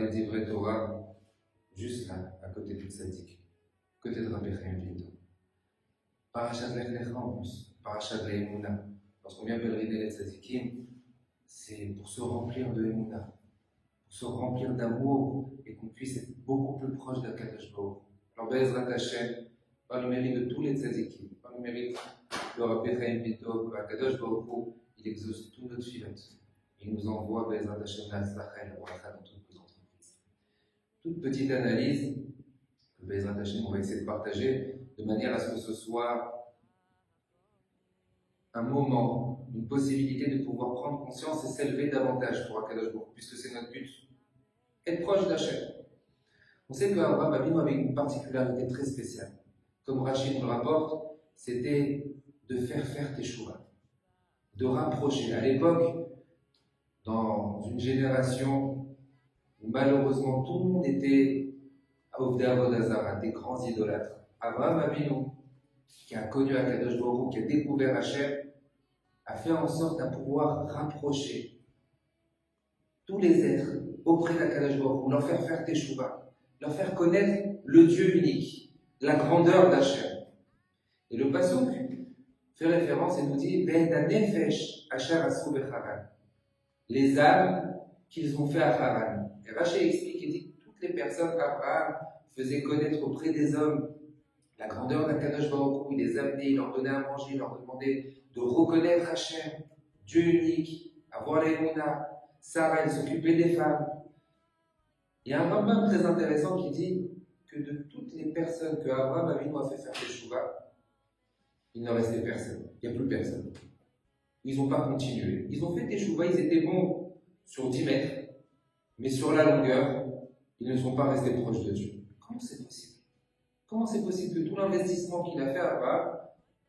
des divrei Torah, juste là, à côté du tzaddik, côté de Rabbi Chaim Pinto. Parashat Lech Lecha en plus, Parashat Le'emuna. Lorsqu'on vient pèleriner les tzaddikim, c'est pour se remplir de Emouna, pour se remplir d'amour et qu'on puisse être beaucoup plus proche d'Akadosh Baruch Hu. Alors, Be'ezrat Hashem, par le mérite de tous les tzaddikim, par le mérite de Rabbi Chaim Pinto, Akadosh Baruch Hu, il exauce tous nos tfilotes. Il nous envoie Be'ezrat Hashem l'Atzlacha et la Bracha dans toutes nos entreprises. Toute petite analyse que Be'ezrat Hashem, on va essayer de partager de manière à ce que ce soit un moment, une possibilité de pouvoir prendre conscience et s'élever davantage pour Akadosh Baruch Hu, puisque c'est notre but. Être proche d'Hachem. On sait qu'Abraham Avinu avait une particularité très spéciale. Comme Rachid nous le rapporte, c'était de faire teshuva, de rapprocher. À l'époque, dans une génération où malheureusement tout le monde était Ovdei Avodah Zara, des grands idolâtres, Abraham Avinu, qui a connu Akadosh Baruch Hu, qui a découvert Hachem, a fait en sorte à pouvoir rapprocher tous les êtres auprès d'Akadosh Baruch Hu, leur faire teshuva, leur faire connaître le Dieu unique, la grandeur d'Hachem. Et le pasuk fait référence et nous dit Ve'et nefesh asher asu becharan, les âmes qu'ils ont fait à Haran. Et Rachid explique et dit que toutes les personnes qu'Abraham faisait connaître auprès des hommes la grandeur d'Akadosh Baruch Hu, il les amenait, il leur donnait à manger, il leur demandait de reconnaître Hachem, Dieu unique, avoir la Emouna. Sarah, elle s'occupait des femmes. Il y a un Rambam très intéressant qui dit que de toutes les personnes que Abraham Avinu a fait faire teshuva, il ne restait personne. Il n'y a plus personne. Ils n'ont pas continué. Ils ont fait teshuva, ils étaient bons sur 10 mètres, mais sur la longueur, ils ne sont pas restés proches de Dieu. Comment c'est possible? Comment c'est possible que tout l'investissement qu'il a fait à Abraham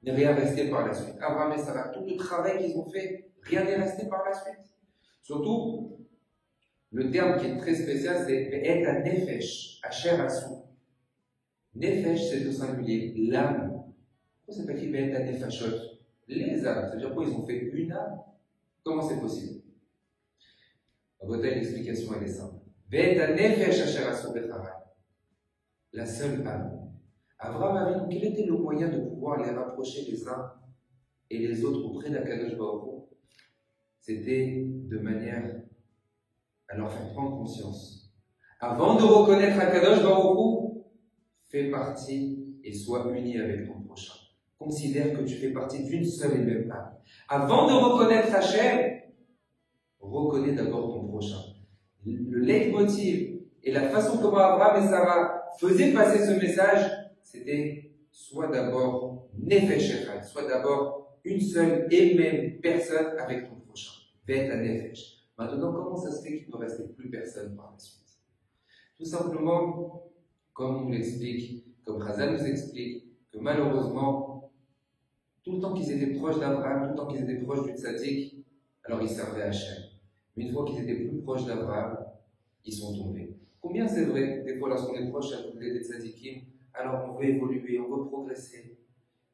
n'est rien resté par la suite? Abraham et Sarah, tout le travail qu'ils ont fait, rien n'est resté par la suite. Surtout, le terme qui est très spécial, c'est Ve'et nefesh asher asu. Nefesh, c'est au singulier, l'âme. Pourquoi c'est pas qui Ve'et nefashot? Les âmes. C'est-à-dire quoi? Ils ont fait une âme. Comment c'est possible? À votre avis, l'explication, elle est simple. Ve'et nefesh asher asu becharan. La seule âme. Abraham Avinu, quel était le moyen de pouvoir les rapprocher les uns et les autres auprès d'Akadosh Baruch Hu? C'était de manière à leur faire prendre conscience. Avant de reconnaître Akadosh Baruch Hu, fais partie et sois uni avec ton prochain. Considère que tu fais partie d'une seule et même âme. Avant de reconnaître Hachem, reconnais d'abord ton prochain. Le leitmotiv et la façon comment Abraham et Sarah faisaient passer ce message, c'était soit d'abord Nefesh Echad, soit d'abord une seule et même personne avec ton prochain. Ve'et Nefesh. Maintenant, comment ça se fait qu'il ne restait plus personne par la suite? Tout simplement, comme on nous l'explique, comme Chazal nous explique, que malheureusement, tout le temps qu'ils étaient proches d'Abraham, tout le temps qu'ils étaient proches du tzaddik, alors ils servaient Hachem. Mais une fois qu'ils étaient plus proches d'Abraham, ils sont tombés. Combien c'est vrai, des fois lorsqu'on est proche à côté des tzaddikim, alors on veut évoluer, on veut progresser.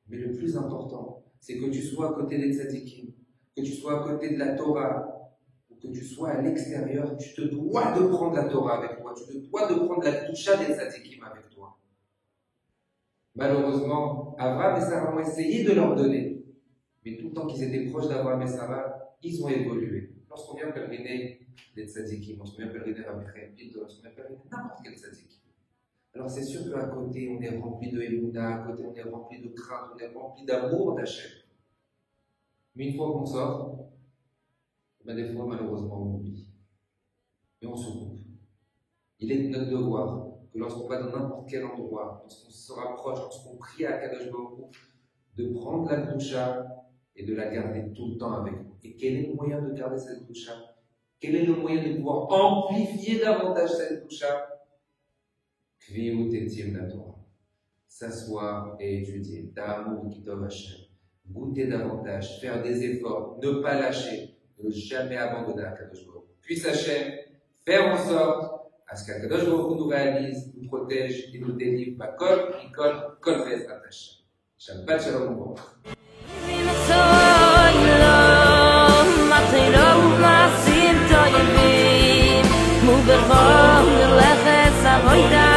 Mais le plus important, c'est que tu sois à côté des tzaddikim, que tu sois à côté de la Torah, ou que tu sois à l'extérieur, tu te dois de prendre la Torah avec toi, tu te dois de prendre la Kedusha des tzaddikim avec toi. Malheureusement, Abraham et Sarah ont essayé de leur donner, mais tout le temps qu'ils étaient proches d'Abraham et Sarah, ils ont évolué. Lorsqu'on vient pèleriner les tzaddikim, lorsqu'on vient pèleriner Rabbi Chaim Pinto, lorsqu'on vient pèleriner n'importe quel tzaddik, alors c'est sûr qu'à côté on est rempli de Emouna, à côté on est rempli de crainte, on est rempli d'amour d'Hachem. Mais une fois qu'on sort, ben des fois malheureusement on oublie. Et on se coupe. Il est de notre devoir que lorsqu'on va dans n'importe quel endroit, lorsqu'on se rapproche, lorsqu'on prie à Akadosh Baruch Hu, de prendre la Kedusha et de la garder tout le temps avec nous. Et quel est le moyen de garder cette Kedusha? Quel est le moyen de pouvoir amplifier davantage cette Kedusha? Kviyut etim la Torah. S'asseoir et étudier. Ta'amur kitov Hashem. Goûter davantage, faire des efforts, ne pas lâcher, ne jamais abandonner Akadosh Baruch Hu. Puisse Hashem faire en sorte à ce qu'Akadosh Baruch Hu nous réalise, nous protège et nous délivre. Bakol, Mikol, Kol Be'ezrat Hashem. Shabbat Shalom U'Baruch. Move ובכל מלאכת עבודה